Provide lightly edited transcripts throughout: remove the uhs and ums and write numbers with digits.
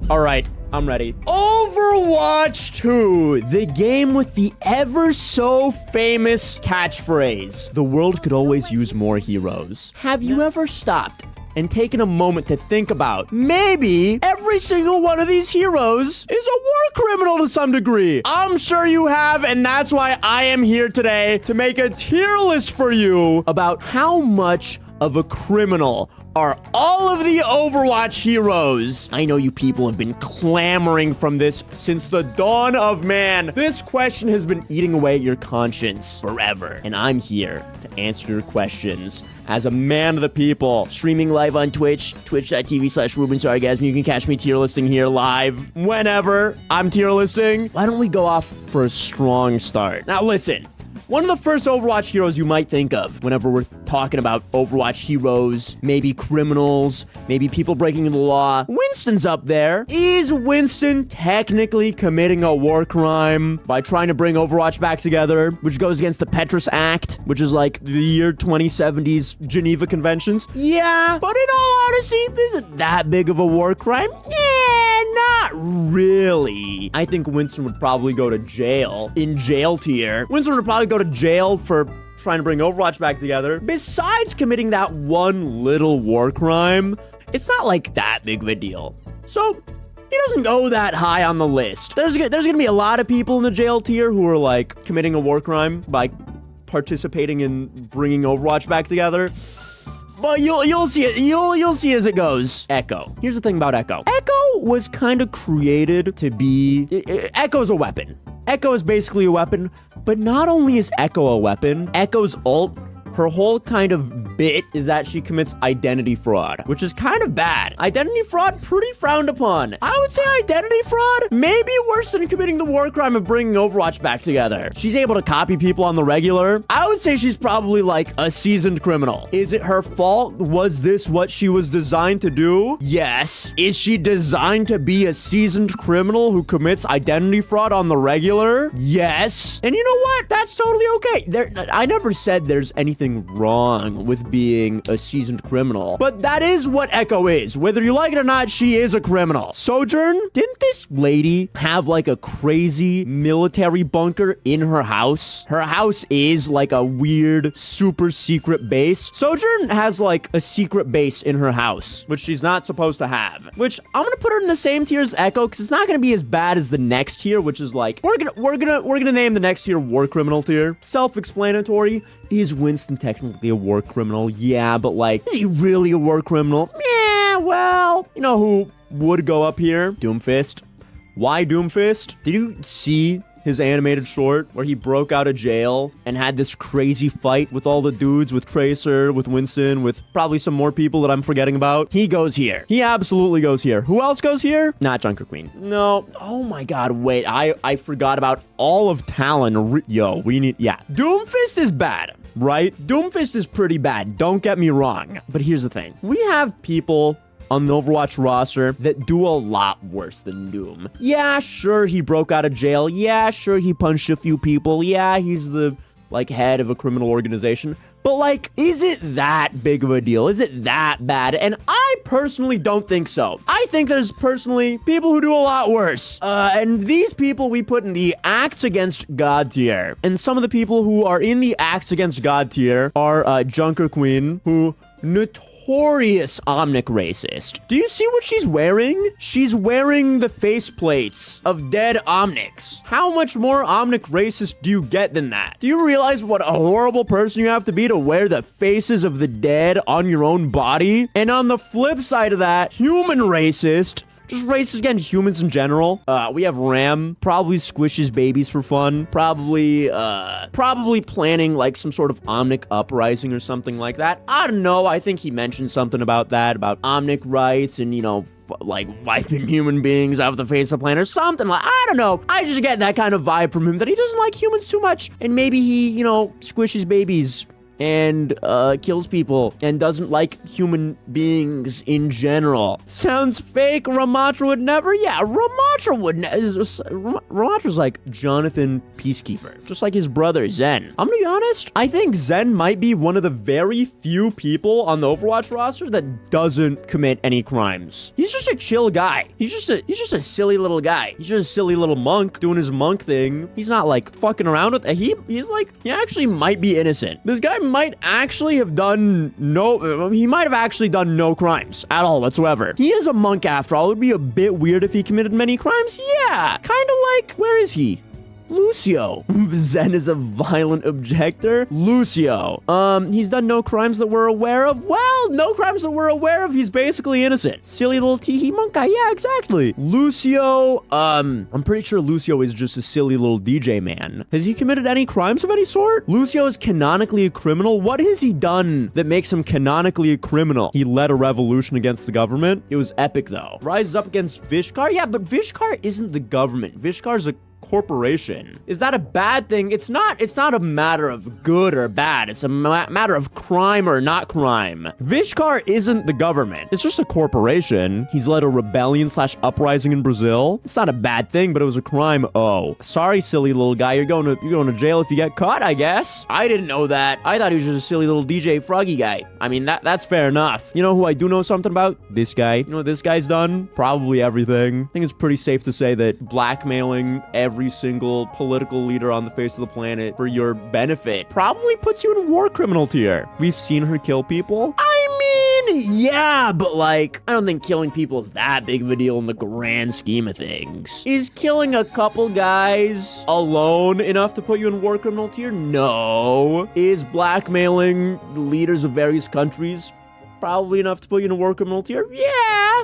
All right, I'm ready. Overwatch 2, the game with the ever so famous catchphrase, the world could always use more heroes. Have you ever stopped and taken a moment to think about maybe every single one of these heroes is a war criminal to some degree? I'm sure you have, and that's why I am here today to make a tier list for you about how much of a criminal are all of the Overwatch heroes. I know you people have been clamoring from this since the dawn of man. This question has been eating away at your conscience forever, and I'm here to answer your questions as a man of the people, streaming live on Twitch, twitch.tv/RubenSargasm. You can catch me tier listing here live whenever I'm tier listing. Why don't we go off for a strong start? Now listen, one of the first Overwatch heroes you might think of whenever we're talking about Overwatch heroes, maybe criminals, maybe people breaking the law, Winston's up there. Is Winston technically committing a war crime by trying to bring Overwatch back together, which goes against the Petrus Act, which is like the year 2070's Geneva Conventions? Yeah, but in all honesty, is it that big of a war crime? Yeah, not really. I think Winston would probably go to jail in jail tier. Winston would probably go to jail for trying to bring Overwatch back together. Besides committing that one little war crime, it's not like that big of a deal. So he doesn't go that high on the list. There's gonna be a lot of people in the jail tier who are like committing a war crime by participating in bringing Overwatch back together. But you'll see it. You'll see as it goes. Echo. Here's the thing about Echo. Echo was kind of created to be... Echo's a weapon. Echo is basically a weapon, but not only is Echo a weapon, Echo's ult, her whole kind of bit is that she commits identity fraud, which is kind of bad. Identity fraud, pretty frowned upon. I would say identity fraud may be worse than committing the war crime of bringing Overwatch back together. She's able to copy people on the regular. I would say she's probably like a seasoned criminal. Is it her fault? Was this what she was designed to do? Yes. Is she designed to be a seasoned criminal who commits identity fraud on the regular? Yes. And you know what? That's totally okay. I never said there's anything wrong with being a seasoned criminal, but that is what Echo is. Whether you like it or not, she is a criminal. Sojourn, didn't this lady have like a crazy military bunker in her house? Her house is like a weird, super secret base. Sojourn has like a secret base in her house, which she's not supposed to have, which I'm gonna put her in the same tier as Echo because it's not gonna be as bad as the next tier, which is like, we're gonna name the next tier war criminal tier. Self-explanatory. Is Winston technically a war criminal? Yeah, but like, is he really a war criminal? Yeah, well, you know who would go up here? Doomfist. Why Doomfist? Did you see his animated short where he broke out of jail and had this crazy fight with all the dudes, with Tracer, with Winston, with probably some more people that I'm forgetting about? He goes here. He absolutely goes here. Who else goes here? Not Junker Queen. No. Oh my god, wait. I forgot about all of Talon. Yeah. Doomfist is bad, right? Doomfist is pretty bad. Don't get me wrong. But here's the thing. We have people on the Overwatch roster that do a lot worse than Doom. Yeah, sure, he broke out of jail. Yeah, sure, he punched a few people. Yeah, he's the, like, head of a criminal organization. But, like, is it that big of a deal? Is it that bad? And I personally don't think so. I think there's personally people who do a lot worse. And these people we put in the acts against God tier. And some of the people who are in the acts against God tier are Junker Queen, who notorious Omnic racist. Do you see what she's wearing? She's wearing the faceplates of dead Omnics. How much more Omnic racist do you get than that? Do you realize what a horrible person you have to be to wear the faces of the dead on your own body? And on the flip side of that, human racist, just racist against humans in general. We have Ram, probably squishes babies for fun. Probably planning like some sort of Omnic uprising or something like that. I don't know. I think he mentioned something about that, about Omnic rights and, you know, like wiping human beings off the face of the planet or something like, I don't know. I just get that kind of vibe from him that he doesn't like humans too much. And maybe he, you know, squishes babies and kills people and doesn't like human beings in general. Sounds fake. Ramatra would never. Yeah, Ramatra would. Ramatra's like Jonathan Peacekeeper, just like his brother Zen. I'm gonna be honest. I think Zen might be one of the very few people on the Overwatch roster that doesn't commit any crimes. He's just a chill guy. He's just a silly little guy. He's just a silly little monk doing his monk thing. He's not like fucking around with it. He's like, he actually might be innocent. This guy might actually have done he might have actually done no crimes at all whatsoever. He is a monk after all. It would be a bit weird if he committed many crimes. Yeah, kind of like, where is he? Lucio. Zen is a violent objector. Lucio. He's done no crimes that we're aware of. Well, no crimes that we're aware of. He's basically innocent. Silly little teehee monk guy. Yeah, exactly. Lucio, I'm pretty sure Lucio is just a silly little DJ man. Has he committed any crimes of any sort? Lucio is canonically a criminal. What has he done that makes him canonically a criminal? He led a revolution against the government. It was epic, though. Rises up against Vishkar? Yeah, but Vishkar isn't the government. Vishkar's a corporation. Is that a bad thing? It's not a matter of good or bad. It's a matter of crime or not crime. Vishkar isn't the government. It's just a corporation. He's led a rebellion / uprising in Brazil. It's not a bad thing, but it was a crime. Oh, sorry, silly little guy. You're going to jail if you get caught, I guess. I didn't know that. I thought he was just a silly little DJ Froggy guy. I mean, that's fair enough. You know who I do know something about? This guy. You know what this guy's done? Probably everything. I think it's pretty safe to say that blackmailing every single political leader on the face of the planet for your benefit probably puts you in war criminal tier. We've seen her kill people. I mean, yeah, but like, I don't think killing people is that big of a deal in the grand scheme of things. Is killing a couple guys alone enough to put you in war criminal tier? No. Is blackmailing the leaders of various countries probably enough to put you in a war criminal tier? Yeah.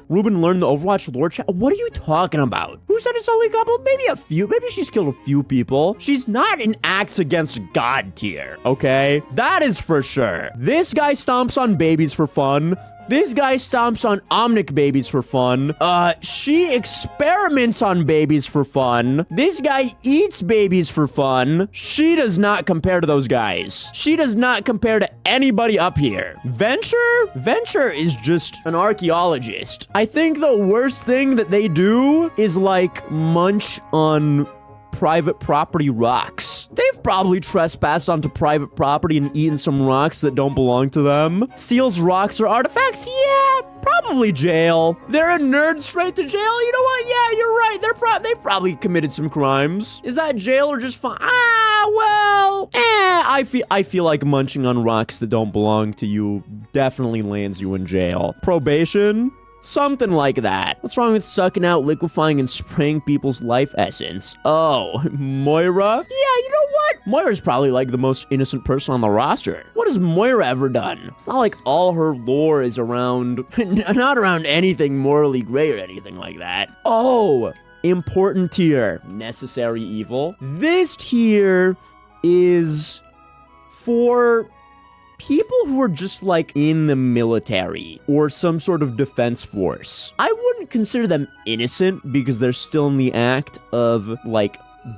Ruben learned the Overwatch lore chat. What are you talking about? Who said it's only a couple? Maybe a few. Maybe she's killed a few people. She's not in acts against God tier, okay? That is for sure. This guy stomps on babies for fun. This guy stomps on Omnic babies for fun. She experiments on babies for fun. This guy eats babies for fun. She does not compare to those guys. She does not compare to anybody up here. Venture is just an archaeologist. I think the worst thing that they do is like munch on private property rocks. They've probably trespassed onto private property and eaten some rocks that don't belong to them. Steals rocks or artifacts? Yeah, probably jail. They're a nerd straight to jail? You know what? Yeah, you're right. They've probably committed some crimes. Is that jail or just fun? Well, I feel like munching on rocks that don't belong to you definitely lands you in jail. Probation? Something like that. What's wrong with sucking out, liquefying, and spraying people's life essence? Oh, Moira? Yeah, you know what? Moira's probably like the most innocent person on the roster. What has Moira ever done? It's not like all her lore is around, not around anything morally gray or anything like that. Oh, important tier. Necessary evil. This tier is for people who are just like in the military or some sort of defense force. I wouldn't consider them innocent because they're still in the act of like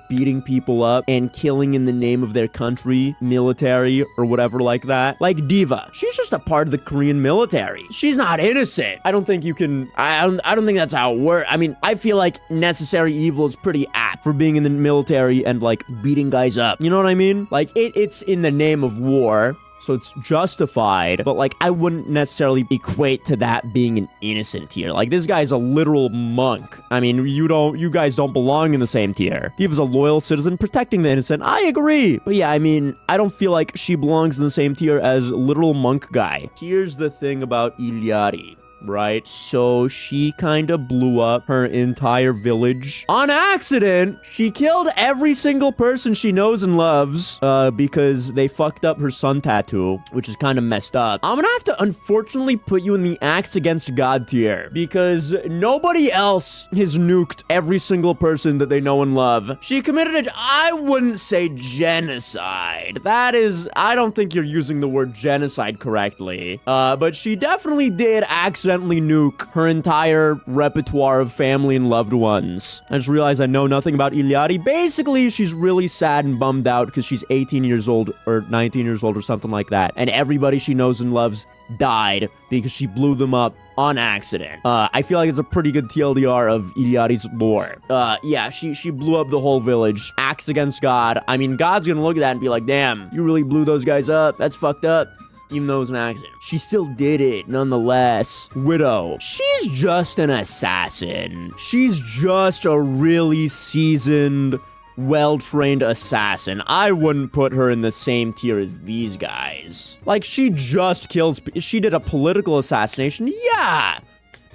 beating people up and killing in the name of their country, military, or whatever like that. Like Diva. She's just a part of the Korean military. She's not innocent. I don't think you can, I don't think that's how it works. I mean, I feel like necessary evil is pretty apt for being in the military and like beating guys up. You know what I mean? Like it's in the name of war, so it's justified, but like I wouldn't necessarily equate to that being an innocent tier. Like this guy's a literal monk. I mean, you guys don't belong in the same tier. He was a loyal citizen protecting the innocent. I agree. But yeah, I mean, I don't feel like she belongs in the same tier as literal monk guy. Here's the thing about Iliari. Right? So she kind of blew up her entire village on accident. She killed every single person she knows and loves because they fucked up her sun tattoo, which is kind of messed up. I'm gonna have to unfortunately put you in the acts against God tier because nobody else has nuked every single person that they know and love. She committed I wouldn't say genocide. That is, I don't think you're using the word genocide correctly. But she definitely did accidentally accidentally nuke her entire repertoire of family and loved ones. I just realized I know nothing about Iliadi. Basically, she's really sad and bummed out because she's 18 years old or 19 years old or something like that. And everybody she knows and loves died because she blew them up on accident. I feel like it's a pretty good TLDR of Iliadi's lore. Yeah, she blew up the whole village. Acts against God. I mean, God's gonna look at that and be like, damn, you really blew those guys up. That's fucked up. Even though it was an accident. She still did it, nonetheless. Widow. She's just an assassin. She's just a really seasoned, well-trained assassin. I wouldn't put her in the same tier as these guys. Like, she just kills... She did a political assassination, yeah.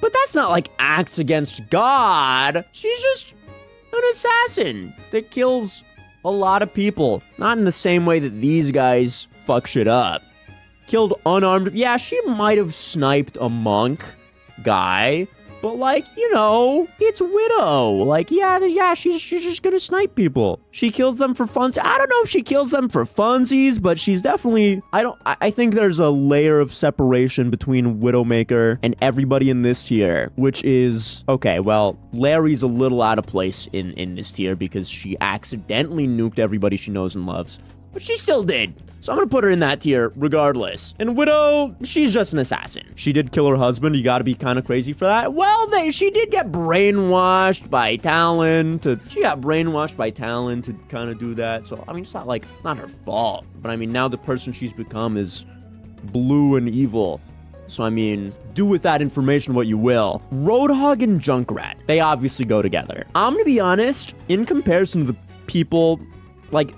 But that's not like acts against God. She's just an assassin that kills a lot of people. Not in the same way that these guys fuck shit up. Killed unarmed. Yeah, she might have sniped a monk guy, but like, you know, it's Widow. Like, yeah, she's just gonna snipe people. She kills them for fun. I don't know if she kills them for funsies, but she's definitely, I think there's a layer of separation between Widowmaker and everybody in this tier, which is, okay, well, Larry's a little out of place in this tier because she accidentally nuked everybody she knows and loves, but she still did. So I'm gonna put her in that tier regardless. And Widow, she's just an assassin. She did kill her husband. You gotta be kind of crazy for that. Well, she did get brainwashed by Talon to kind of do that. So, I mean, it's not her fault. But I mean, now the person she's become is blue and evil. So, I mean, do with that information what you will. Roadhog and Junkrat, they obviously go together. I'm gonna be honest, in comparison to the people, like,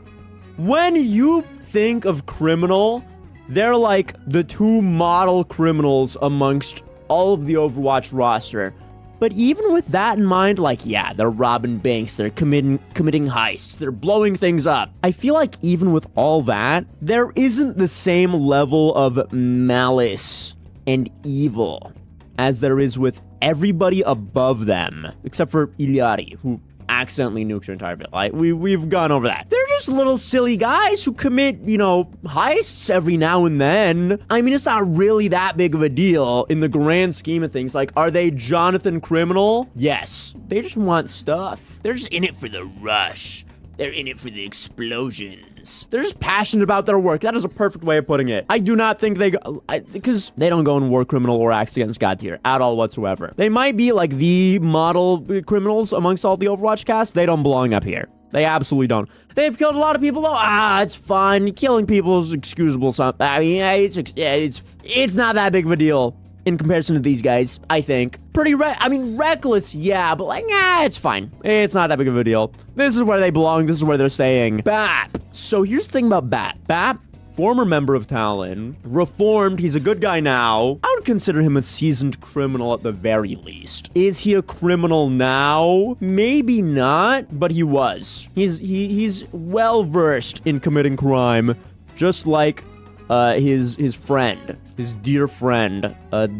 when you think of criminal, they're like the two model criminals amongst all of the Overwatch roster. But even with that in mind, like, yeah, they're robbing banks, they're committing heists, they're blowing things up. I feel like even with all that, there isn't the same level of malice and evil as there is with everybody above them, except for Iliadi, who accidentally nuked your entire village. Like, we've gone over that. They're just little silly guys who commit, you know, heists every now and then. I mean, it's not really that big of a deal in the grand scheme of things. Like, are they Jonathan criminal? Yes. They just want stuff. They're just in it for the rush. They're in it for the explosions. They're just passionate about their work. That is a perfect way of putting it. I do not think because they don't go in war criminal or acts against God tier at all whatsoever. They might be like the model criminals amongst all the Overwatch cast. They don't belong up here. They absolutely don't. They've killed a lot of people though. It's fine. Killing people is excusable. I mean, it's not that big of a deal in comparison to these guys, I think. Reckless, yeah, but like, it's fine. It's not that big of a deal. This is where they belong. This is where they're staying. Bap. So here's the thing about Bap. Bap, former member of Talon, reformed. He's a good guy now. I would consider him a seasoned criminal at the very least. Is he a criminal now? Maybe not, but he was. He's well versed in committing crime, just like his friend, his dear friend,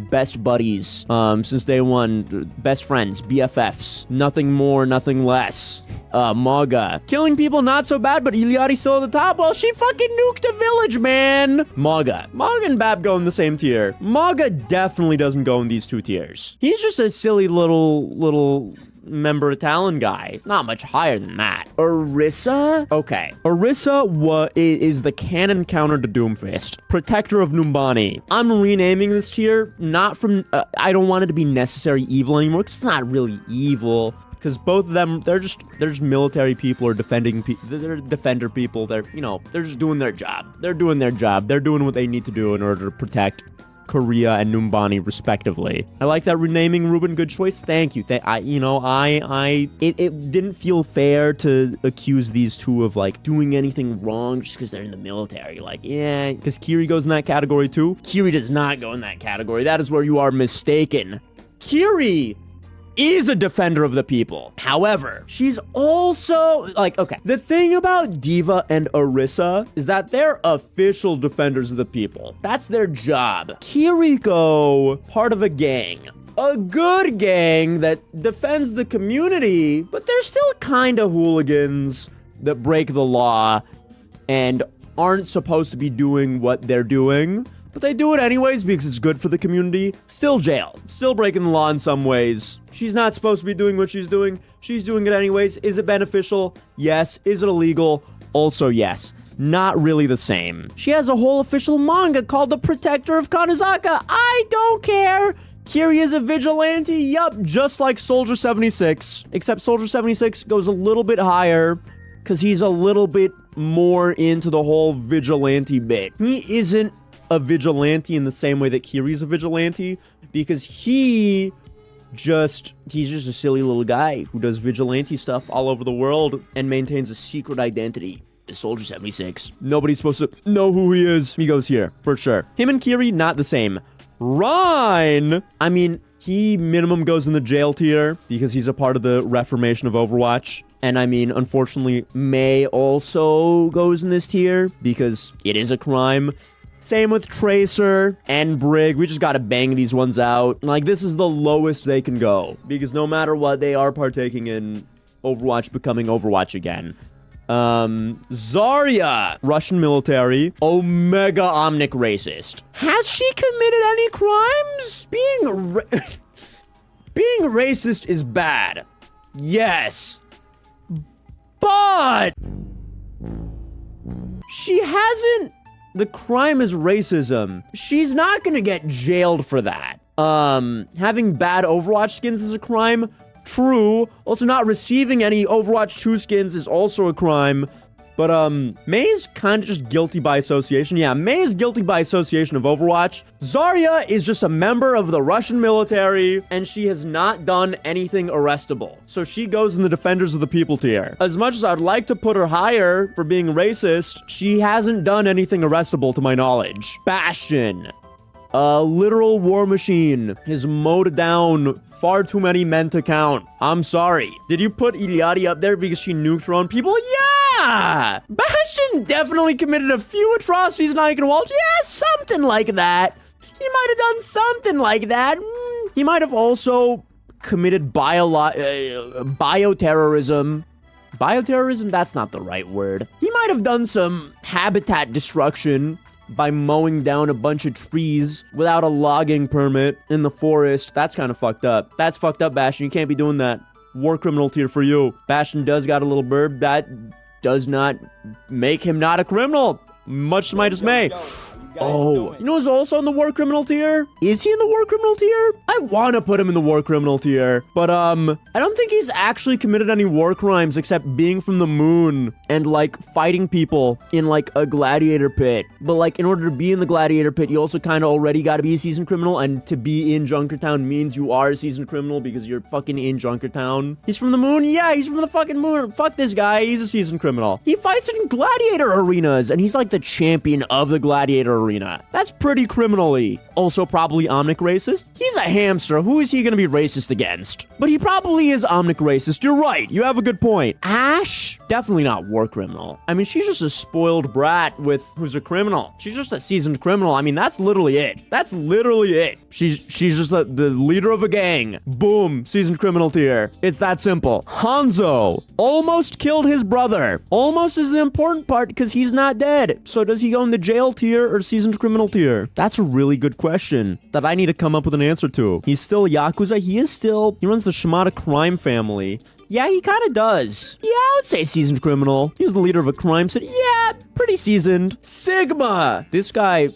best buddies, since day one, best friends, BFFs, nothing more, nothing less. Maga. Killing people, not so bad, but Iliadi's still at the top. Well, she fucking nuked a village, man. Maga and Bab go in the same tier. Maga definitely doesn't go in these two tiers. He's just a silly little member of Talon guy. Not much higher than that. Orisa? Okay. Orisa is the canon counter to Doomfist. Protector of Numbani. I'm renaming this tier, not from... I don't want it to be necessary evil anymore, because it's not really evil. Because both of them, they're just military people or defending people. They're defender people. They're just doing their job. They're doing their job. They're doing what they need to do in order to protect Korea and Numbani respectively. I like that renaming, Ruben. Good choice. Thank you. It didn't feel fair to accuse these two of like doing anything wrong just because they're in the military. Like, yeah, because Kiri goes in that category too. Kiri does not go in that category. That is where you are mistaken. Kiri is a defender of the people. However, she's also like, okay, the thing about Diva and Orisa is that they're official defenders of the people. That's their job. Kiriko, part of a gang. A good gang that defends the community, but they're still kind of hooligans that break the law and aren't supposed to be doing what they're doing. but they do it anyways because it's good for the community. Still jail. Still breaking the law in some ways. She's not supposed to be doing what she's doing. She's doing it anyways. Is it beneficial? Yes. Is it illegal? Also yes. Not really the same. She has a whole official manga called The Protector of Kanezaka. I don't care. Kiri is a vigilante. Yup, just like Soldier 76. Except Soldier 76 goes a little bit higher because he's a little bit more into the whole vigilante bit. He isn't a vigilante in the same way that Kiri's a vigilante because he's just a silly little guy who does vigilante stuff all over the world and maintains a secret identity. Soldier 76. Nobody's supposed to know who he is. He goes here, for sure. Him and Kiri, not the same. Ryan, I mean, he minimum goes in the jail tier because he's a part of the reformation of Overwatch. And I mean, unfortunately, Mei also goes in this tier because it is a crime. Same with Tracer and Brig. We just gotta bang these ones out. Like, this is the lowest they can go because no matter what, they are partaking in Overwatch becoming Overwatch again. Zarya, Russian military, Omega Omnic racist. Has she committed any crimes? Being racist is bad. Yes. But she hasn't. The crime is racism. She's not gonna get jailed for that. Having bad Overwatch skins is a crime. True. Also, not receiving any Overwatch 2 skins is also a crime. But, Mei's kind of just guilty by association. Yeah, Mei is guilty by association of Overwatch. Zarya is just a member of the Russian military, and she has not done anything arrestable. So she goes in the Defenders of the People tier. As much as I'd like to put her higher for being racist, she hasn't done anything arrestable to my knowledge. Bastion. A literal war machine has mowed down far too many men to count. I'm sorry. Did you put Iliadi up there because she nuked her own people? Yeah! Bastion definitely committed a few atrocities in Eichenwald. Yeah, something like that. He might have done something like that. He might have also committed bioterrorism. Bioterrorism? That's not the right word. He might have done some habitat destruction by mowing down a bunch of trees without a logging permit in the forest. That's kind of fucked up. That's fucked up, Bastion. You can't be doing that. War criminal tier for you. Bastion does got a little burb. That does not make him not a criminal. Much to my dismay. Oh, you know who's also in the war criminal tier? Is he in the war criminal tier? I want to put him in the war criminal tier, but I don't think he's actually committed any war crimes except being from the moon and like fighting people in like a gladiator pit. But like in order to be in the gladiator pit, you also kind of already got to be a seasoned criminal, and to be in Junkertown means you are a seasoned criminal because you're fucking in Junkertown. He's from the moon? Yeah, he's from the fucking moon. Fuck this guy. He's a seasoned criminal. He fights in gladiator arenas and he's like the champion of the gladiator arena. That's pretty criminally. Also probably Omnic racist. He's a hamster. Who is he gonna be racist against? But he probably is Omnic racist. You're right. You have a good point. Ash? Definitely not war criminal. I mean, she's just a spoiled brat who's a criminal. She's just a seasoned criminal. I mean, that's literally it. That's literally it. She's just the leader of a gang. Boom. Seasoned criminal tier. It's that simple. Hanzo almost killed his brother. Almost is the important part because he's not dead. So does he go in the jail tier or seasoned criminal tier? That's a really good question that I need to come up with an answer to. He's still Yakuza. He runs the Shimada crime family. Yeah, he kind of does. Yeah, I would say seasoned criminal. He was the leader of a crime city. Yeah, pretty seasoned. Sigma. This guy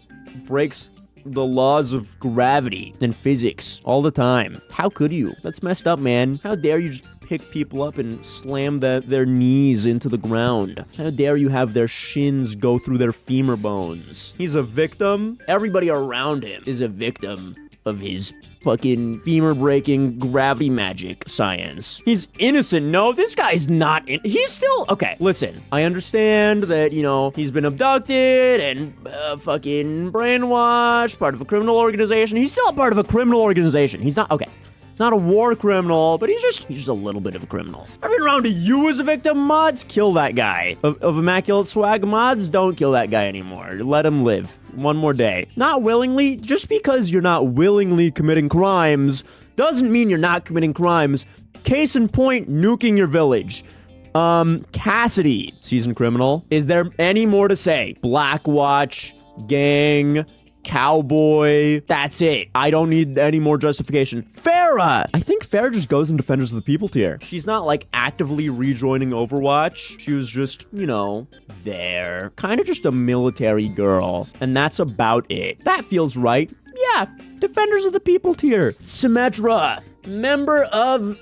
breaks the laws of gravity and physics all the time. How could you? That's messed up, man. How dare you just pick people up and slam their knees into the ground? How dare you have their shins go through their femur bones? He's a victim. Everybody around him is a victim of his fucking femur-breaking gravity magic science. He's innocent. No, this guy's not he's still... Okay, listen. I understand that, you know, he's been abducted and fucking brainwashed, part of a criminal organization. He's still a part of a criminal organization. He's not... Okay. He's not a war criminal, but he's just a little bit of a criminal. I've been around to you as a victim. Mods, kill that guy. Of Immaculate Swag, mods, don't kill that guy anymore. Let him live one more day. Not willingly. Just because you're not willingly committing crimes doesn't mean you're not committing crimes. Case in point, nuking your village. Cassidy, seasoned criminal. Is there any more to say? Blackwatch, gang, cowboy. That's it. I don't need any more justification. Farah! I think Farah just goes in Defenders of the People tier. She's not like actively rejoining Overwatch. She was just, you know, there. Kind of just a military girl. And that's about it. That feels right. Yeah, Defenders of the People tier. Symmetra. Member of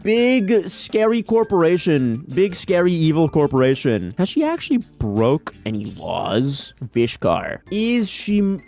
big scary corporation, big scary evil corporation. Has she actually broke any laws? Vishkar. Is she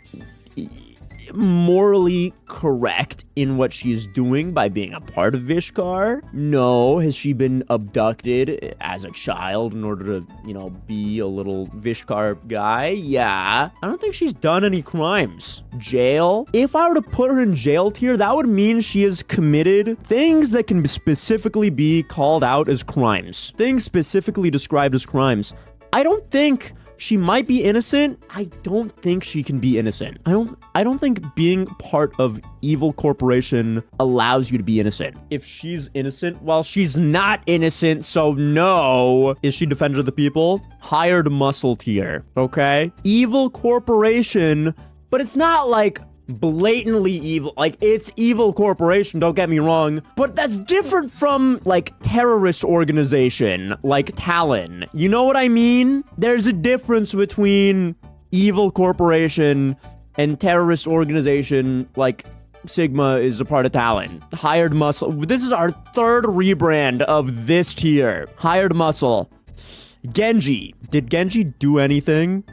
morally correct in what she's doing by being a part of Vishkar? No. Has she been abducted as a child in order to, you know, be a little Vishkar guy? Yeah. I don't think she's done any crimes. Jail? If I were to put her in jail tier, that would mean she has committed things that can specifically be called out as crimes. Things specifically described as crimes. I don't think she might be innocent. I don't think she can be innocent. I don't think being part of evil corporation allows you to be innocent. If she's innocent, well, she's not innocent, so no. Is she Defender of the People? Hired muscle tier, okay? Evil corporation, but it's not like blatantly evil. Like, it's evil corporation, don't get me wrong, but that's different from like terrorist organization like Talon. You know what I mean? There's a difference between evil corporation and terrorist organization like Sigma is a part of Talon. Hired muscle. This is our third rebrand of this tier. Hired muscle. Genji. Did Genji do anything?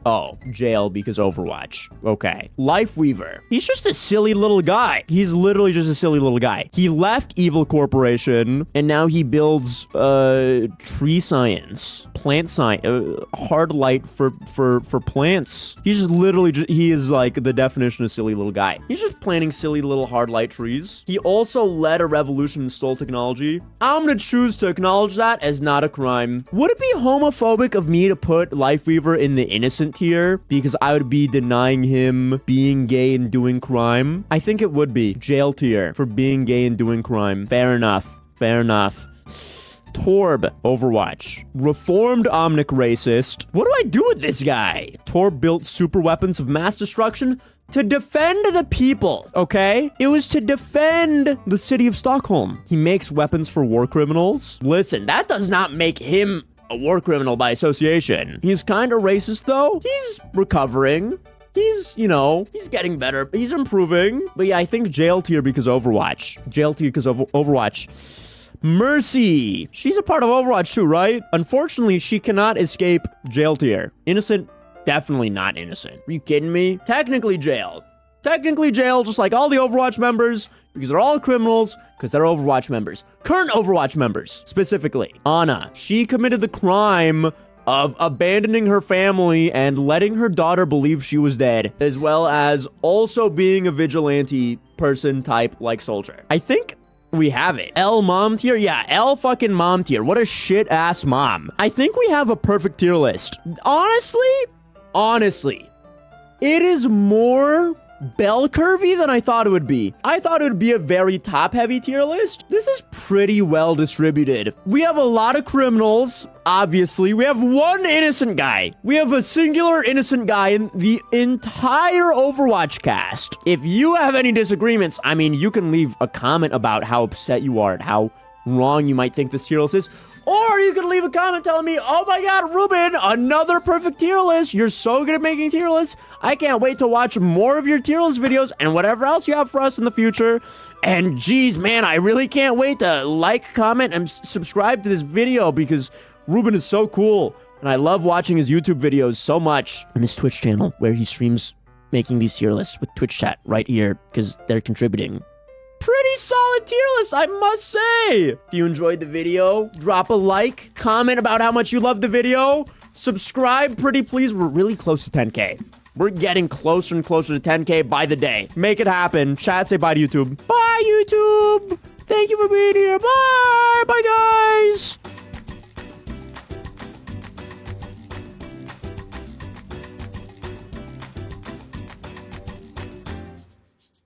Oh, jail because Overwatch. Okay. Lifeweaver. He's just a silly little guy. He's literally just a silly little guy. He left Evil Corporation, and now he builds, tree science. Plant science. Hard light for plants. He's just literally, he is like the definition of silly little guy. He's just planting silly little hard light trees. He also led a revolution in stole technology. I'm gonna choose to acknowledge that as not a crime. Would it be homophobic of me to put Lifeweaver in the innocent tier because I would be denying him being gay and doing crime? I think it would be. Jail tier for being gay and doing crime. Fair enough. Fair enough. Torb, Overwatch. Reformed Omnic racist. What do I do with this guy? Torb built super weapons of mass destruction to defend the people, okay? It was to defend the city of Stockholm. He makes weapons for war criminals. Listen, that does not make him a war criminal by association. He's kind of racist, though. He's recovering. He's, you know, he's getting better. He's improving. But yeah, I think jail tier because Overwatch. Jail tier because of Overwatch. Mercy. She's a part of Overwatch too, right? Unfortunately, she cannot escape jail tier. Innocent? Definitely not innocent. Are you kidding me? Technically jail. Technically jail, just like all the Overwatch members, because they're all criminals, because they're Overwatch members. Current Overwatch members, specifically. Ana, she committed the crime of abandoning her family and letting her daughter believe she was dead, as well as also being a vigilante person type like Soldier. I think we have it. L mom tier? Yeah, L fucking mom tier. What a shit ass mom. I think we have a perfect tier list. Honestly, it is more bell curvy than I thought it would be. I thought it would be a very top heavy tier list. This is pretty well distributed. We have a lot of criminals, obviously. We have one innocent guy. We have a singular innocent guy in the entire Overwatch cast. If you have any disagreements, I mean, you can leave a comment about how upset you are and how wrong you might think this tier list is. Or you can leave a comment telling me, oh my god, Ruben, another perfect tier list. You're so good at making tier lists. I can't wait to watch more of your tier list videos and whatever else you have for us in the future. And geez, man, I really can't wait to like, comment, and subscribe to this video because Ruben is so cool. And I love watching his YouTube videos so much. And his Twitch channel where he streams making these tier lists with Twitch chat right here because they're contributing. Pretty solid tier list, I must say. If you enjoyed the video, drop a like, comment about how much you loved the video, subscribe, pretty please. We're really close to 10K. We're getting closer and closer to 10K by the day. Make it happen. Chat, say bye to YouTube. Bye, YouTube. Thank you for being here. Bye. Bye, guys.